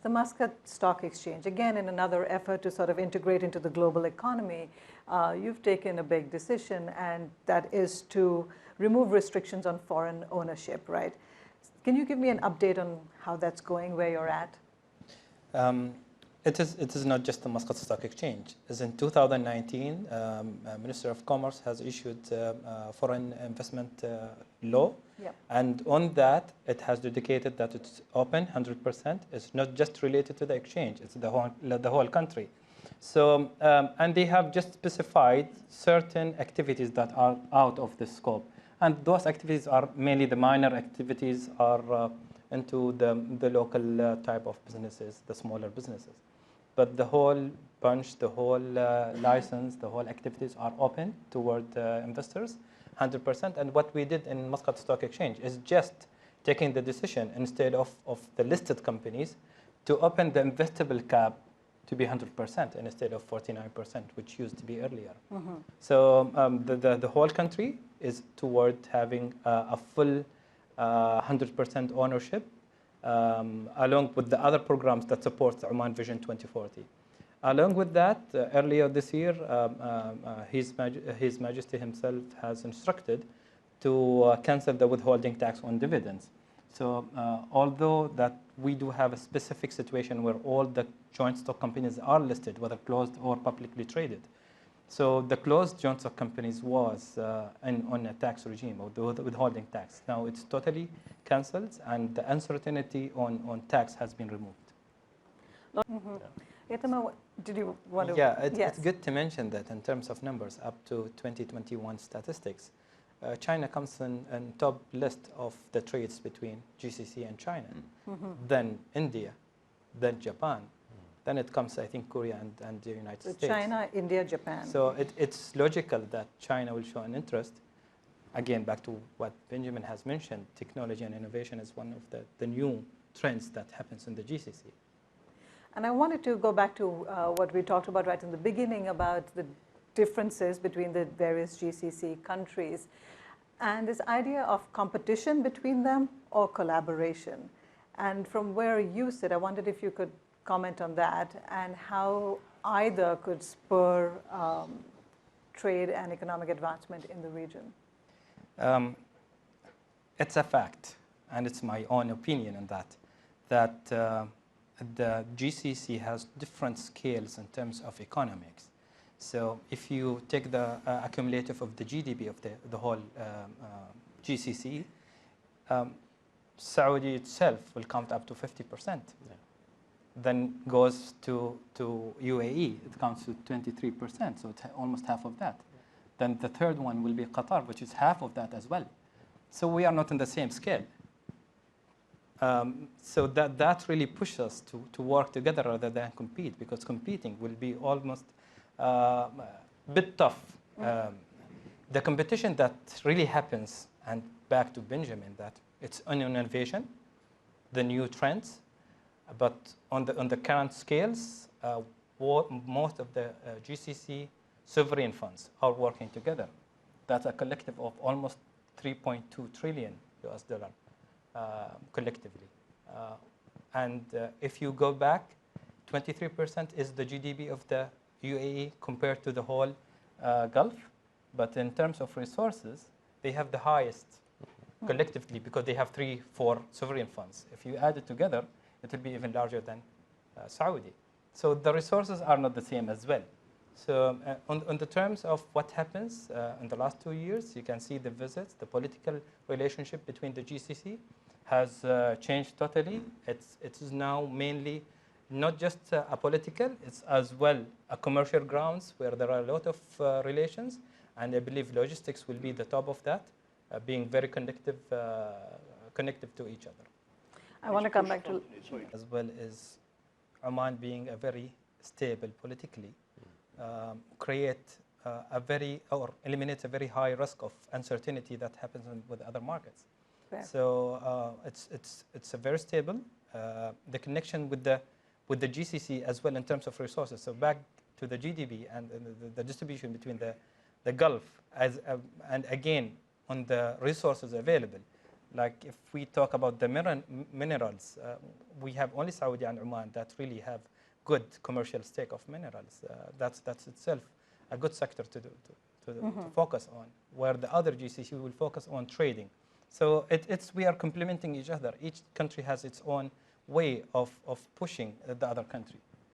the Muscat Stock Exchange, again, in another effort to sort of integrate into the global economy, you've taken a big decision, and that is to remove restrictions on foreign ownership, right? Can you give me an update on how that's going, where you're at? It is not just the Muscat Stock Exchange. As in 2019, Minister of Commerce has issued foreign investment law. Yep. And on that, it has dedicated that it's open 100%. It's not just related to the exchange, it's the whole country. So, and they have just specified certain activities that are out of the scope. And those activities are mainly the minor activities are into the local type of businesses, the smaller businesses. But the whole bunch, the whole license, the whole activities are open toward investors, 100%. And what we did in Muscat Stock Exchange is just taking the decision instead of the listed companies to open the investable cap to be 100% instead of 49%, which used to be earlier. Mm-hmm. So the whole country is toward having a full 100% ownership, along with the other programs that support Oman Vision 2040. Along with that, earlier this year, His Majesty himself has instructed to cancel the withholding tax on dividends. So although that we do have a specific situation where all the joint stock companies are listed, whether closed or publicly traded. So the closed joint stock companies was on a tax regime, or the withholding tax. Now it's totally cancelled, and the uncertainty on tax has been removed. Mm-hmm. Yeah. Did you want to? Yeah, yes. It's good to mention that in terms of numbers, up to 2021 statistics, China comes in top list of the trades between GCC and China, mm-hmm. then India, then Japan. Then it comes, I think, Korea and the United States. China, India, Japan. So it's logical that China will show an interest. Again, back to what Benjamin has mentioned, technology and innovation is one of the new trends that happens in the GCC. And I wanted to go back to what we talked about right in the beginning about the differences between the various GCC countries and this idea of competition between them or collaboration. And from where you sit, I wondered if you could comment on that and how either could spur trade and economic advancement in the region. It's a fact, and it's my own opinion on that the GCC has different scales in terms of economics. So if you take the accumulative of the GDP of the whole GCC, Saudi itself will count up to 50%. Yeah. Then goes to UAE, it counts to 23%, so it's almost half of that. Yeah. Then the third one will be Qatar, which is half of that as well. So we are not in the same scale. So that really pushes us to work together rather than compete, because competing will be almost a bit tough. The competition that really happens, and back to Benjamin, that it's on innovation, the new trends, but on the current scales, most of the GCC sovereign funds are working together. That's a collective of almost 3.2 trillion US dollar. Collectively. And if you go back, 23% is the GDP of the UAE compared to the whole Gulf. But in terms of resources, they have the highest collectively because they have 3-4 sovereign funds. If you add it together, it will be even larger than Saudi. So the resources are not the same as well. So on the terms of what happens in the last 2 years, you can see the visits, the political relationship between the GCC has changed totally. It is now mainly not just a political, it's as well a commercial grounds where there are a lot of relations, and I believe logistics will be the top of that, being very connective to each other. I want to come back to as well as Oman being a very stable politically, create or eliminates a very high risk of uncertainty that happens with other markets. Fair. So it's a very stable. The connection with the GCC as well in terms of resources. So back to the GDP and the distribution between the Gulf and again on the resources available. Like if we talk about the minerals, we have only Saudi and Oman that really have good commercial stake of minerals. That's itself a good sector to focus on, where the other GCC will focus on trading. So we are complementing each other. Each country has its own way of pushing the other country.